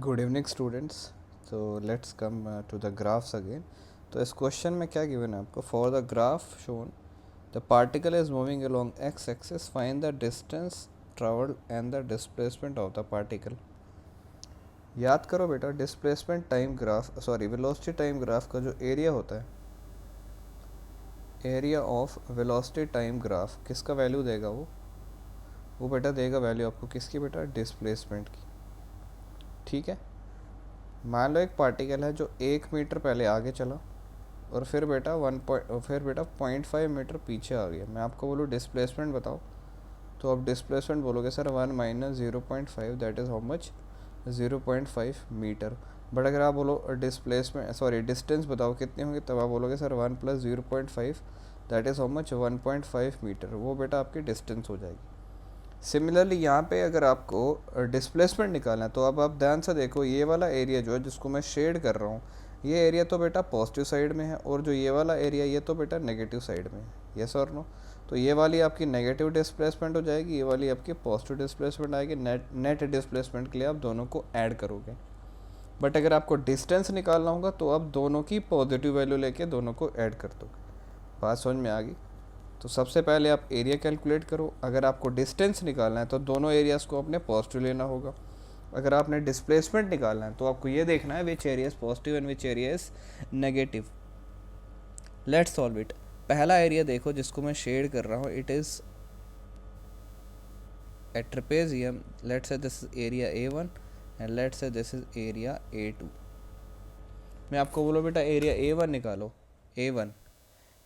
Good evening students. तो let's come to the graphs again. तो इस क्वेश्चन में क्या गिवन है आपको? For the graph shown the particle is moving along X axis, find the distance travelled and the displacement of the particle. याद करो बेटा, displacement time graph velocity time graph का जो एरिया होता है, area of velocity time graph किसका value देगा? वो बेटा देगा वैल्यू आपको किसकी बेटा? डिस्प्लेसमेंट की। ठीक है, मान लो एक पार्टिकल है जो 1 मीटर पहले आगे चला और फिर बेटा 0.5 मीटर पीछे आ गया। मैं आपको बोलूँ डिस्प्लेसमेंट बताओ, तो आप डिस्प्लेसमेंट बोलोगे sir 1 - 0.5, that is how much? 0.5 metre. But अगर आप बोलो डिस्टेंस बताओ कितनी होगी, तब आप बोलोगे sir 1 + 0.5, that is how much? 1.5 metre. वो बेटा आपकी डिस्टेंस हो जाएगी। सिमिलरली यहाँ पे अगर आपको डिस्प्लेसमेंट निकालना है, तो अब आप ध्यान से देखो, ये वाला एरिया जो है जिसको मैं शेड कर रहा हूँ, ये एरिया तो बेटा पॉजिटिव साइड में है, और जो ये वाला एरिया ये तो बेटा नेगेटिव साइड में है। यस और नो? तो ये वाली आपकी नेगेटिव डिस्प्लेसमेंट हो जाएगी, ये वाली आपकी पॉजिटिव डिस्प्लेसमेंट आएगी। नेट डिस्प्लेसमेंट के लिए आप दोनों को ऐड करोगे। बट अगर आपको डिस्टेंस निकालना होगा तो आप दोनों की पॉजिटिव वैल्यू लेके दोनों को ऐड कर दोगे। बात समझ में आ गई? तो सबसे पहले आप एरिया कैलकुलेट करो। अगर आपको डिस्टेंस निकालना है तो दोनों एरियाज़ को अपने पॉजिटिव लेना होगा। अगर आपने डिस्प्लेसमेंट निकालना है तो आपको ये देखना है which area is positive and which area is negative. Let's solve it. पहला एरिया देखो जिसको मैं शेड कर रहा हूँ, it is a trapezium. Let's say this is area A1 and let's say this is area A2। मैं आपको बोलो बेटा एरिया A1 निकालो।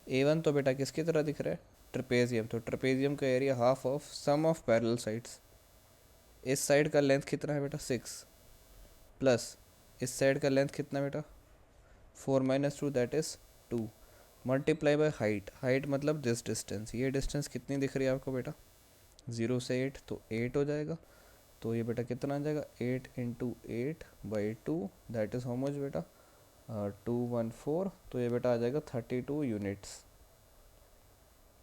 A1 तो बेटा किसकी तरह दिख रहा है? ट्रेपेजियम। तो ट्रेपेजियम का area half of sum of parallel sides. इस साइड का लेंथ कितना है बेटा? 6 प्लस इस साइड का लेंथ कितना बेटा? 4 - 2, that is 2, multiply by height. Height मतलब दिस डिस्टेंस। ये डिस्टेंस कितनी दिख रही है आपको बेटा? 0 से 8, तो 8 हो जाएगा। तो ये बेटा कितना आ जाएगा? 8 × 8/2, दैट इज़ हाउ मच बेटा? 214। तो ये बेटा आ जाएगा 32 यूनिट्स।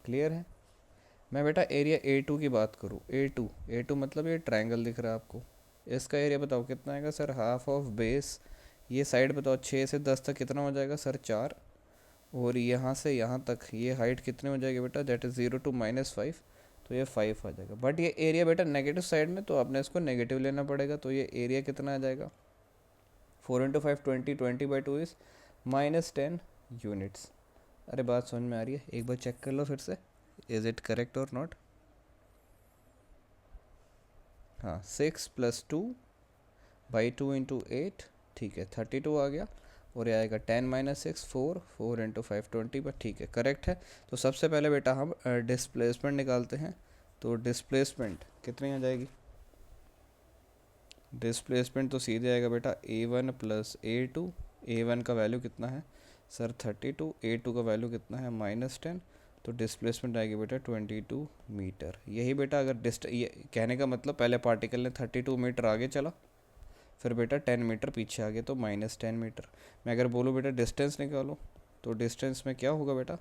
क्लियर है? मैं बेटा एरिया A2 की बात करूँ, A2 मतलब ये ट्रायंगल दिख रहा है आपको, इसका एरिया बताओ कितना आएगा सर? Half of base. ये साइड बताओ 6 से 10 तक कितना हो जाएगा सर? 4। और यहाँ से यहाँ तक ये हाइट कितनी हो जाएगी बेटा? दैट इज़ 0 to -5, तो ये 5 आ जाएगा। बट ये एरिया बेटा नेगेटिव साइड में, तो आपने इसको नेगेटिव लेना पड़ेगा। तो ये एरिया कितना आ जाएगा? 4 × 5 20, 20/2 इज़ -10 यूनिट्स। अरे बात समझ में आ रही है? एक बार चेक कर लो फिर से, इज़ इट करेक्ट और नॉट? हाँ, 6 + 2/2 × 8, ठीक है 32 आ गया। और ये आएगा 10 - 6, 4 × 5 20, बट ठीक है करेक्ट है। तो सबसे पहले बेटा हम डिस्प्लेसमेंट निकालते हैं। तो डिस्प्लेसमेंट कितनी आ जाएगी? डिस्प्लेसमेंट तो सीधे आएगा बेटा A1 + A2। A1 का वैल्यू कितना है सर? 32। A2 का वैल्यू कितना है? -10। तो डिस्प्लेसमेंट आएगी बेटा 22 मीटर। यही बेटा अगर ये कहने का मतलब पहले पार्टिकल ने 32 मीटर आगे चला, फिर बेटा 10 मीटर पीछे आ गए, तो -10 मीटर। मैं अगर बोलूँ बेटा डिस्टेंस निकालो, तो डिस्टेंस में क्या होगा बेटा?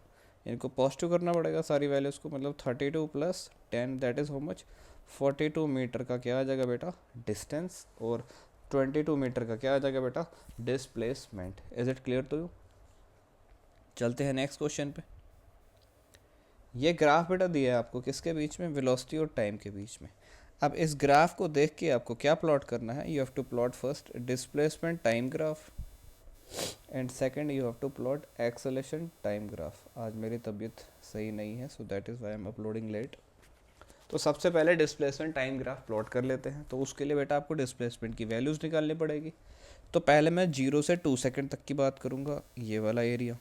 इनको पॉजिटिव करना पड़ेगा सारी वैल्यूज़ को, मतलब 32 + 10, that is how much? 42 metre का क्या आ जाएगा बेटा? डिस्टेंस। और 22 मीटर का क्या आ जाएगा बेटा? Displacement. Is it clear to you? चलते हैं नेक्स्ट क्वेश्चन पे। ये ग्राफ बेटा दिया है आपको किसके बीच में? वेलोसिटी और टाइम के बीच में। अब इस ग्राफ को देख के आपको क्या प्लॉट करना है? You have to plot first displacement time graph and second you have to plot acceleration time graph. आज मेरी तबीयत सही नहीं है, so that is why I am uploading late. तो सबसे पहले डिस्प्लेसमेंट टाइम ग्राफ प्लॉट कर लेते हैं। तो उसके लिए बेटा आपको डिस्प्लेसमेंट की वैल्यूज़ निकालनी पड़ेगी। तो पहले मैं 0 से 2 सेकंड तक की बात करूँगा। ये वाला एरिया,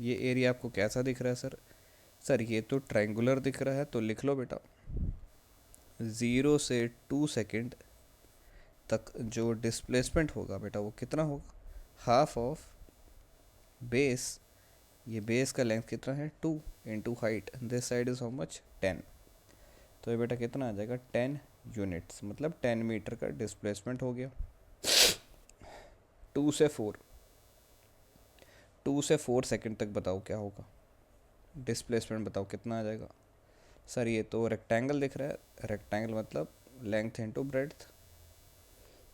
ये एरिया आपको कैसा दिख रहा है सर? सर ये तो ट्रायंगुलर दिख रहा है, तो लिख लो बेटा 0 से 2 सेकंड तक जो डिस्प्लेसमेंट होगा बेटा वो कितना होगा? Half of base. ये बेस का लेंथ कितना है? 2 × height, this side is how much? 10। तो ये बेटा कितना आ जाएगा? 10 यूनिट्स, मतलब 10 मीटर का डिस्प्लेसमेंट हो गया। 2 से 4, 2 से 4 सेकंड तक बताओ क्या होगा? डिस्प्लेसमेंट बताओ कितना आ जाएगा? सर ये तो रेक्टेंगल दिख रहा है, रेक्टेंगल मतलब लेंथ इंटू ब्रेड्थ।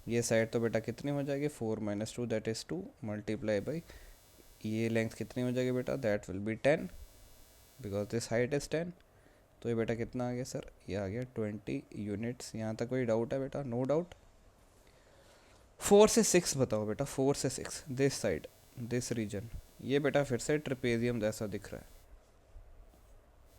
ये साइड तो बेटा कितनी हो जाएगी, 4 - 2 दैट इज़ 2 मल्टीप्लाई बाई ये लेंथ कितनी हो जाएगी बेटा, that will be 10 because this height is 10। तो ये बेटा कितना आ गया सर, ये आ गया 20 यूनिट्स। यहाँ तक कोई डाउट है बेटा? No doubt. 4 से 6 बताओ बेटा, 4 से 6 दिस साइड दिस रीजन, ये बेटा फिर से ट्रिपेजियम जैसा दिख रहा है।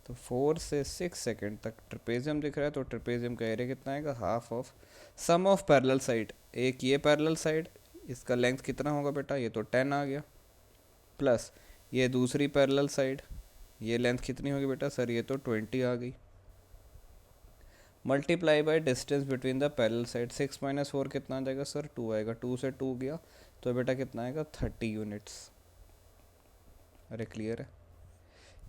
तो 4 से 6 सेकंड तक ट्रिपेजियम दिख रहा है, तो ट्रिपेजियम का एरिया कितना आएगा, half of sum of parallel side. एक ये पैरेलल साइड, इसका लेंथ कितना होगा बेटा, ये तो 10 आ गया, प्लस ये दूसरी पैरेलल साइड, ये लेंथ कितनी होगी बेटा सर, ये तो 20 आ गई, multiply by distance between the parallel side. 6 - 4 कितना आ जाएगा सर, 2 आएगा, 2 से 2 गया तो बेटा कितना आएगा, 30 यूनिट्स। अरे क्लियर है।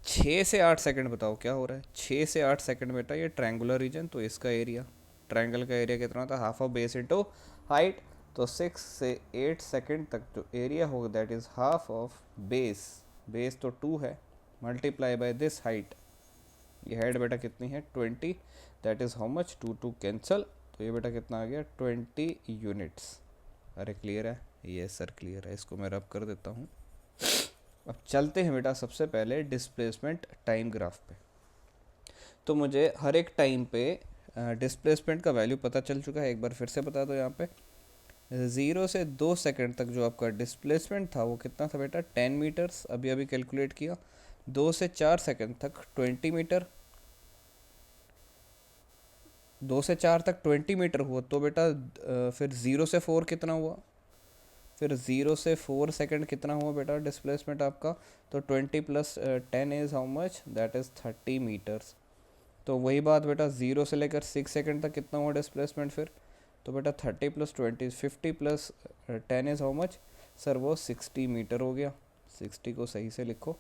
6 से 8 सेकंड बताओ क्या हो रहा है, 6 से 8 सेकंड बेटा ये ट्रायंगुलर रीजन, तो इसका एरिया, ट्रायंगल का एरिया कितना होता है, half of base into height. तो 6 से 8 सेकंड तक जो एरिया होगा that is half of base, base तो 2 है, मल्टीप्लाई बाय दिस हाइट। ये हाइट बेटा कितनी है, 20, that is how much, 2 cancel, तो ये बेटा कितना आ गया, 20 यूनिट्स। अरे क्लियर है, ये सर क्लियर है, इसको मैं रब कर देता हूँ। अब चलते हैं बेटा सबसे पहले डिस्प्लेसमेंट टाइम ग्राफ पे। तो मुझे हर एक टाइम पे डिस्प्लेसमेंट का वैल्यू पता चल चुका है, एक बार फिर से बता दो। यहाँ पे 0 से 2 सेकंड तक जो आपका डिस्प्लेसमेंट था वो कितना था बेटा, 10 मीटर्स, अभी अभी कैलकुलेट किया। 2 से 4 सेकंड तक 20 मीटर, 2 से 4 तक 20 मीटर हुआ, तो बेटा फिर 0 से 4 कितना हुआ, फिर 0 से 4 सेकंड कितना हुआ बेटा डिस्प्लेसमेंट आपका, तो 20 plus 10 is how much, that is 30 metres. तो वही बात बेटा 0 से लेकर 6 सेकंड तक कितना हुआ डिस्प्लेसमेंट फिर, तो बेटा 30 plus 20 50 plus 10 is how much sir, वो 60 मीटर हो गया। 60 को सही से लिखो,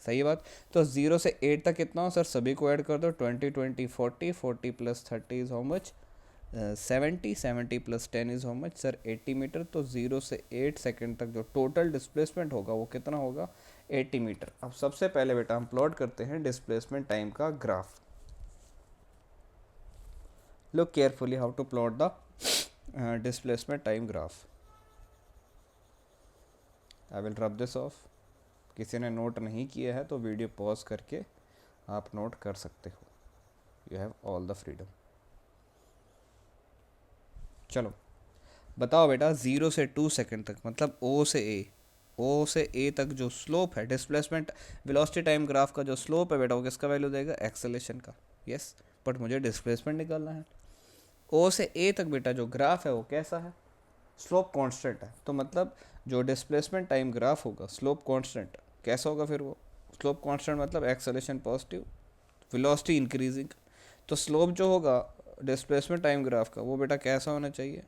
सही बात। तो 0 से 8 तक कितना हो सर, सभी को ऐड कर दो, 20 20 40, 40 plus 30 is how much, 70, 70 plus 10 is how much sir, 80 metre. तो 0 से 8 सेकंड तक जो टोटल डिस्प्लेसमेंट होगा वो कितना होगा, 80 मीटर। अब सबसे पहले बेटा हम प्लॉट करते हैं डिस्प्लेसमेंट टाइम का graph. Look carefully how to plot the displacement time graph. I will rub this off. किसी ने नोट नहीं किया है तो वीडियो पॉज करके आप नोट कर सकते हो, you have all the freedom. चलो बताओ बेटा 0 से 2 सेकंड तक, मतलब O से A, O से A तक जो स्लोप है डिस्प्लेसमेंट वेलोसिटी टाइम ग्राफ का जो स्लोप है बेटा वो किसका वैल्यू देगा, एक्सेलेरेशन का। यस, बट मुझे डिस्प्लेसमेंट निकालना है। O से A तक बेटा जो ग्राफ है वो कैसा है, स्लोप कांस्टेंट है। तो मतलब जो डिस्प्लेसमेंट टाइम ग्राफ होगा स्लोप कांस्टेंट, कैसा होगा फिर वो, स्लोप कांस्टेंट मतलब एक्सेलेरेशन पॉजिटिव, वेलोसिटी इंक्रीजिंग। तो स्लोप जो होगा डिस्प्लेसमेंट टाइम ग्राफ का वो बेटा कैसा होना चाहिए,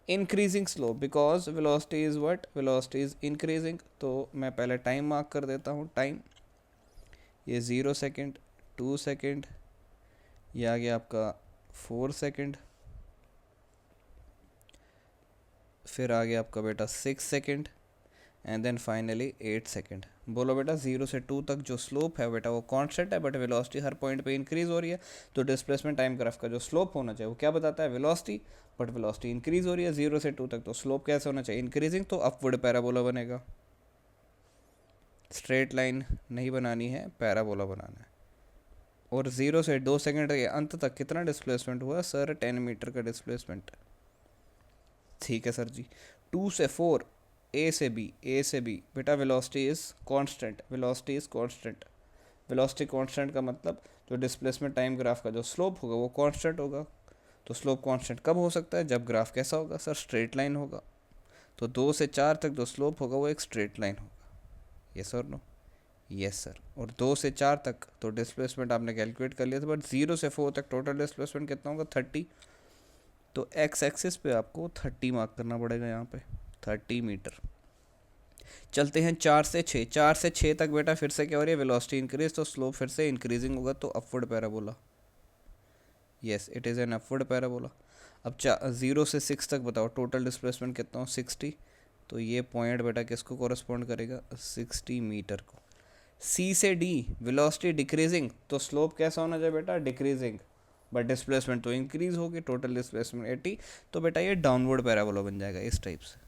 increasing slope, because velocity is what, velocity is increasing. तो मैं पहले टाइम मार्क कर देता हूँ, टाइम ये 0 सेकेंड, 2 सेकेंड, ये आ गया आपका 4 सेकेंड, फिर आ गया आपका बेटा 6 second, and then finally 8 second. बोलो बेटा 0 से 2 तक जो स्लोप है बेटा वो कांस्टेंट है, बट वेलोसिटी हर पॉइंट पे इंक्रीज हो रही है। तो डिस्प्लेसमेंट टाइम ग्राफ का जो स्लोप होना चाहिए वो क्या बताता है, वेलोसिटी, बट वेलोसिटी इंक्रीज हो रही है 0 से 2 तक, तो स्लोप कैसे होना चाहिए, इंक्रीजिंग। तो अपवर्ड पैराबोला बनेगा, स्ट्रेट लाइन नहीं बनानी है, पैराबोला बनाना है। और 0 से 2 सेकेंड के अंत तक कितना डिस्प्लेसमेंट हुआ सर, 10 मीटर का डिस्प्लेसमेंट। ठीक है सर जी। 2 से 4, ए से बी, ए से बी बेटा velocity is constant, velocity is constant. Velocity constant का मतलब जो डिस्प्लेसमेंट टाइम ग्राफ का जो स्लोप होगा वो कांस्टेंट होगा। तो स्लोप कांस्टेंट कब हो सकता है, जब ग्राफ कैसा होगा सर, स्ट्रेट लाइन होगा। तो 2 से 4 तक जो स्लोप होगा वो एक स्ट्रेट लाइन होगा। यस और नो, यस सर। और 2 से 4 तक तो डिस्प्लेसमेंट आपने कैलकुलेट कर लिया था, बट 0 से 4 तक टोटल डिस्प्लेसमेंट कितना होगा, 30। तो एक्स एक्सिस पे आपको 30 मार्क करना पड़ेगा यहाँ पे, 30 मीटर। चलते हैं 4 से 6, 4 से 6 तक बेटा फिर से क्या हो रही है, वेलोसिटी इंक्रीज, तो स्लोप फिर से इंक्रीजिंग होगा, तो upward parabola. Yes, it is an upward parabola. अब 0 से 6 तक बताओ टोटल डिस्प्लेसमेंट कितना हो, 60। तो ये पॉइंट बेटा किसको कॉरस्पॉन्ड करेगा, 60 मीटर को। सी से डी वेलोसिटी डिक्रीजिंग, तो स्लोप कैसा होना चाहिए बेटा, डिक्रीजिंग। बट डिस्प्लेसमेंट तो इंक्रीज होगी, टोटल डिस्प्लेसमेंट 80, तो बेटा ये डाउनवर्ड पैराबोला बन जाएगा इस टाइप से,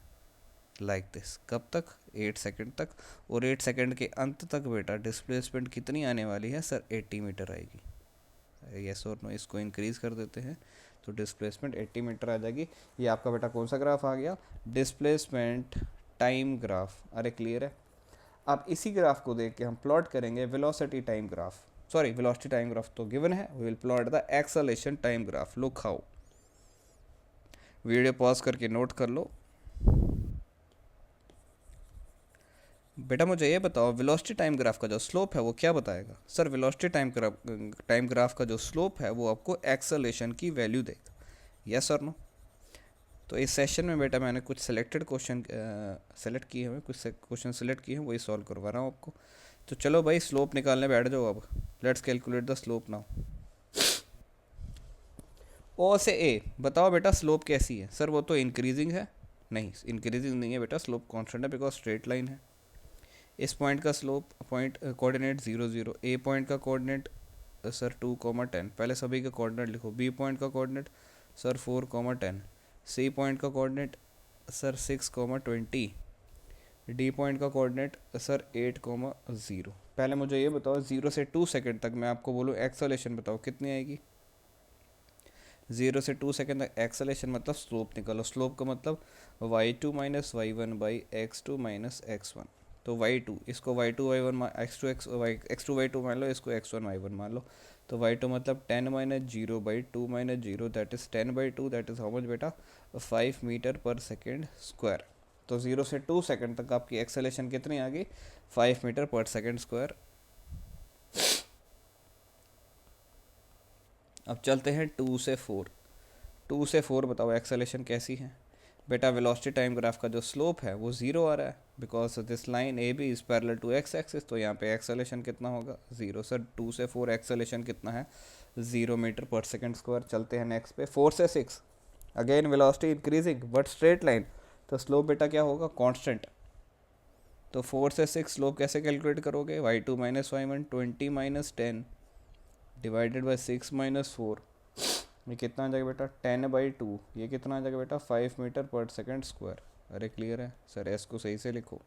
लाइक दिस। कब तक? 8 सेकंड तक। और 8 सेकंड के अंत तक बेटा डिस्प्लेसमेंट कितनी आने वाली है सर? 80 मीटर आएगी। यस और नो, इसको इंक्रीज कर देते हैं तो डिस्प्लेसमेंट 80 मीटर आ जाएगी। ये आपका बेटा कौन सा ग्राफ आ गया? Displacement time graph. अरे क्लियर है? अब इसी ग्राफ को देख के हम प्लॉट करेंगे velocity time graph, sorry velocity time graph तो गिवन है, we will plot the acceleration time graph. Look how, video pause करके नोट कर लो। बेटा मुझे ये बताओ वेलोसिटी टाइम ग्राफ का जो स्लोप है वो क्या बताएगा? सर वेलोसिटी टाइम ग्राफ का जो स्लोप है वो आपको एक्सेलेरेशन की वैल्यू देगा। यस और नो? तो इस सेशन में बेटा मैंने कुछ सिलेक्टेड क्वेश्चन सेलेक्ट किए हैं, कुछ क्वेश्चन सेलेक्ट किए हैं, वही सॉल्व करवा रहा हूँ आपको। तो चलो भाई स्लोप निकालने बैठ जाओ अब। Let's calculate the slope now. O से ए बताओ बेटा स्लोप कैसी है? सर वो तो इंक्रीजिंग है। नहीं, इंक्रीजिंग नहीं है बेटा, स्लोप कांस्टेंट है बिकॉज स्ट्रेट लाइन है। इस पॉइंट का स्लोप, पॉइंट कोऑर्डिनेट 0 0, ए पॉइंट का कोऑर्डिनेट सर 2,10, पहले सभी का कोऑर्डिनेट लिखो। बी पॉइंट का कोऑर्डिनेट सर 4,10, सी पॉइंट का कोऑर्डिनेट सर 6,20, डी पॉइंट का कोऑर्डिनेट सर 8,0। पहले मुझे ये बताओ 0 से 2 सेकंड तक मैं आपको बोलूँ एक्सेलेरेशन बताओ कितनी आएगी? 0 से 2 सेकंड तक एक्सेलेरेशन मतलब स्लोप निकालो। स्लोप का मतलब y2 minus y1 by x2 minus x1। तो y2, इसको y2 y1 x2 y2 मान लो, इसको x1 y1 मान लो। तो y2 मतलब 10 minus 0 by 2 minus 0, that is 10 by 2, that is how much बेटा? 5 मीटर पर सेकेंड स्क्वायर। तो 0 से 2 सेकंड तक आपकी एक्सेलेरेशन कितनी आ गई? 5 मीटर पर सेकेंड स्क्वायर। अब चलते हैं 2 से 4। 2 से 4 बताओ एक्सेलेरेशन कैसी है? बेटा वेलोसिटी टाइम ग्राफ का जो स्लोप है वो 0 आ रहा है because this line A B is parallel to X axis, तो यहाँ पे एक्सेलेरेशन कितना होगा? 0। सर 2 से 4 एक्सेलेरेशन कितना है? 0 मीटर पर सेकेंड स्क्वायर। चलते हैं नेक्स्ट पे 4 से 6। Again velocity increasing but straight line, तो स्लोप बेटा क्या होगा? कांस्टेंट। तो 4 से 6 स्लोप कैसे कैलकुलेट करोगे? y2 minus y1, 20 minus 10 divided by 6 minus 4, ये कितना आ जाएगा बेटा? 10/2। ये कितना आ जाएगा बेटा? 5 मीटर पर सेकेंड स्क्वायर। अरे क्लियर है? सर एस को सही से लिखो।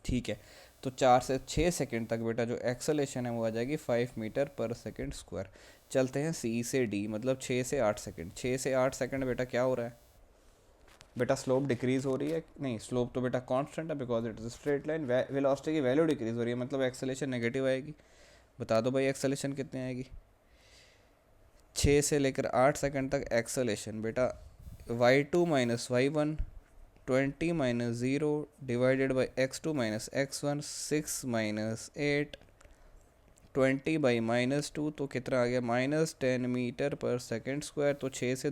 ठीक है, तो 4 से 6 सेकंड तक बेटा जो एक्सेलेरेशन है वो आ जाएगी 5 मीटर पर सेकेंड स्क्वायर। चलते हैं सी से डी, मतलब 6 से 8 सेकंड। 6 से 8 सेकंड बेटा क्या हो रहा है? बेटा स्लोप डिक्रीज हो रही है। नहीं, स्लोप तो बेटा कांस्टेंट है because it is straight line. Velocity की वैल्यू डिक्रीज हो रही है मतलब एक्सेलेरेशन नेगेटिव आएगी। बता दो भाई एक्सेलेरेशन कितनी आएगी? 6 से लेकर 8 सेकंड तक एक्सेलेरेशन बेटा y2 minus y1, 20 minus 0 divided by x2 minus x1, 6 minus 8, 20 by minus 2, तो कितना आ गया? माइनस 10 मीटर पर सेकेंड स्क्वायर। तो 6 से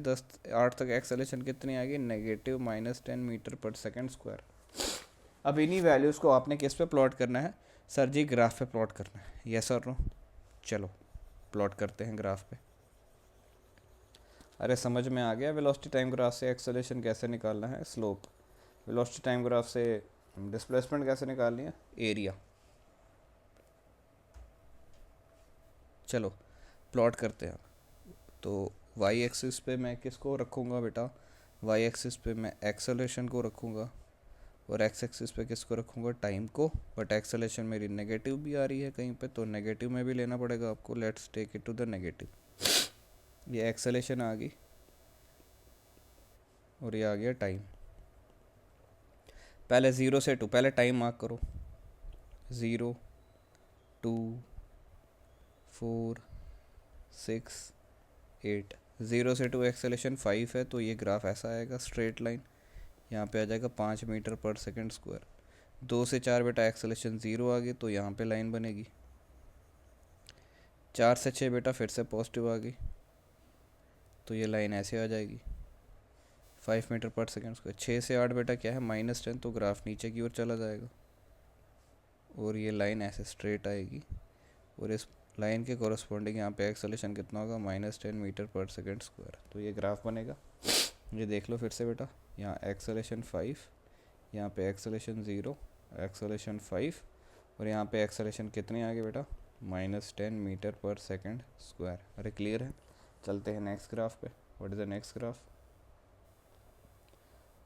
8 तक एक्सेलेरेशन कितनी आ गई? नेगेटिव -10 मीटर पर सेकेंड स्क्वायर। अब इन्हीं वैल्यूज़ को आपने किस पे प्लॉट करना है? सर जी ग्राफ पे प्लॉट करना है। यस और नो? चलो प्लॉट करते हैं ग्राफ पे। अरे समझ में आ गया वेलोसिटी टाइम ग्राफ से एक्सेलेरेशन कैसे निकालना है, स्लोप। वेलोसिटी टाइम ग्राफ से डिस्प्लेसमेंट कैसे निकालनी है, एरिया। चलो प्लॉट करते हैं। तो वाई एक्सिस पे मैं किसको रखूँगा बेटा? वाई एक्सिस पे मैं एक्सेलेरेशन को रखूँगा और एक्स एक्सिस पे किसको रखूँगा? टाइम को। बट एक्सेलेरेशन मेरी नेगेटिव भी आ रही है कहीं पे, तो नेगेटिव में भी लेना पड़ेगा आपको। Let's take it to the negative. ये एक्सेलेरेशन आ गई और ये आ गया टाइम। पहले 0 से 2, पहले टाइम मार्क करो। 0, 2, 4, 6, 8। 0 से 2 एक्सेलेरेशन 5 है, तो ये ग्राफ ऐसा आएगा स्ट्रेट लाइन। यहाँ पे आ जाएगा 5 मीटर पर सेकेंड स्क्वायर। 2 से 4 बेटा एक्सेलेरेशन 0 आ गई, तो यहाँ पे लाइन बनेगी। 4 से 6 बेटा फिर से पॉजिटिव आ गई, तो ये लाइन ऐसे आ जाएगी 5 मीटर पर सेकेंड स्क्वायर। 6 से 8 बेटा क्या है? -10, तो ग्राफ नीचे की ओर चला जाएगा और ये लाइन ऐसे स्ट्रेट आएगी और इस लाइन के कॉरस्पॉन्डिंग यहाँ पे एक्सेलेरेशन कितना होगा? -10 मीटर पर सेकेंड स्क्वायर। तो ये ग्राफ बनेगा। ये देख लो फिर से बेटा, यहाँ एक्सेलेरेशन 5, यहाँ पे एक्सेलेरेशन 0, एक्सेलेरेशन 5 और यहाँ पे एक्सेलेरेशन कितनी आ गई बेटा? -10 मीटर पर सेकेंड स्क्वायर। अरे क्लियर है? चलते हैं नेक्स्ट ग्राफ पे। What is the next graph?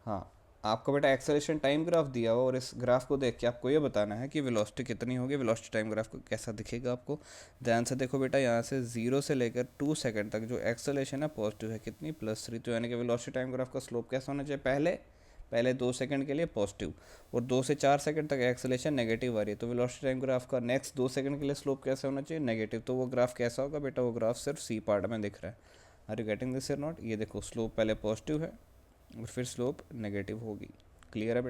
हाँ, आपको बेटा एक्सेलरेशन टाइम ग्राफ दिया हुआ और इस ग्राफ को देख के आपको ये बताना है कि वेलोसिटी कितनी होगी। वेलोसिटी टाइम ग्राफ को कैसा दिखेगा आपको ध्यान से देखो बेटा। यहाँ से 0 से लेकर 2 सेकंड तक जो एक्सेलरेशन है पॉजिटिव है, कितनी? +3। तो यानी कि वेलोसिटी टाइम ग्राफ का स्लोप कैसा होना चाहिए? पहले 2 सेकंड के लिए पॉजिटिव और 2 से 4 सेकंड तक एक्सेलरेशन नेगेटिव आ रही है, तो वेलोसिटी टाइम ग्राफ का नेक्स्ट 2 सेकंड के लिए स्लोप कैसा होना चाहिए? नेगेटिव। तो वो ग्राफ कैसा होगा बेटा? वो ग्राफ सिर्फ सी पार्ट में दिख रहा है। आर यू गेटिंग दिस और नॉट? ये देखो स्लोप पहले पॉजिटिव है और फिर स्लोप नेगेटिव होगी। क्लियर है बेटा?